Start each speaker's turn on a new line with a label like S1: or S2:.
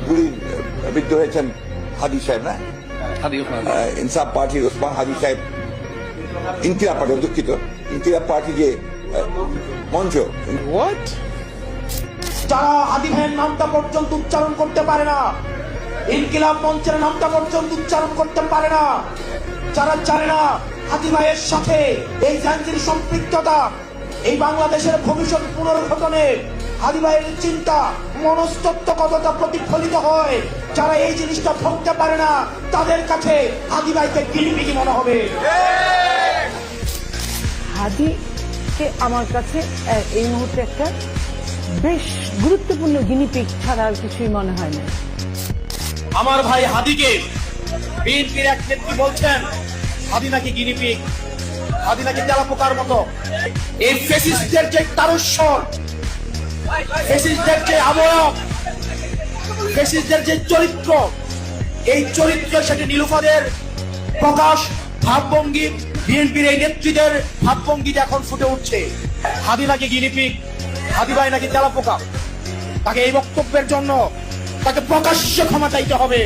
S1: গুলির বিদ্ধ হয়েছেন হাদি সাহেব, না ইনসাফ পার্টির ওসমান হাদি সাহেব, ইনকিলাব পার্টি, দুঃখিত, ইনকিলাব পার্টি যে মঞ্চ,
S2: যারা হাদি ভাইয়ের নামটা পর্যন্ত উচ্চারণ করতে পারে না, ইনকিলাব মঞ্চের নামটা পর্যন্ত উচ্চারণ করতে পারে না, যারা জানে না হাদি ভাইয়ের সাথে এই জাহাঙ্গীর সম্পৃক্ততা এই বাংলাদেশের ভবিষ্যৎ পুনর্গঠনে হাদি ভাইয়ের চিন্তা মনস্তত্ত্ব কতটা প্রতিফলিত হয়, যারা এই জিনিসটা ধরতে পারে না, তাদের কাছে হাদি ভাইকে গিনিপিগি মনে হবে।
S3: হাদিকে আমার কাছে এই মুহূর্তে একটা বেশ গুরুত্বপূর্ণ গিনিপিগ ছাড়া আর কিছুই মনে হয় না।
S2: আমার ভাই হাদিকে বিএনপির এক নেত্রী বলছেন হাদি নাকি গিনিপিগ, হাদি নাকি তেলাপোকার মতো। এই ফ্যাসিস্টদের যে তারস্বর, ফ্যাসিস্টদের যে আবয়ব, ফ্যাসিস্টদের যে চরিত্র, এই চরিত্র সেটি নীলুফাদের প্রকাশ, ভাবভঙ্গি, বিএনপির এই নেত্রীদের ভাবভঙ্গিতে এখন ফুটে উঠছে। হাদি নাকি গিনিপিগ, হাদি ভাই নাকি তেলাপোকা, তাকে এই বক্তব্যের জন্য তাকে প্রকাশ্য ক্ষমা চাইতে হবে।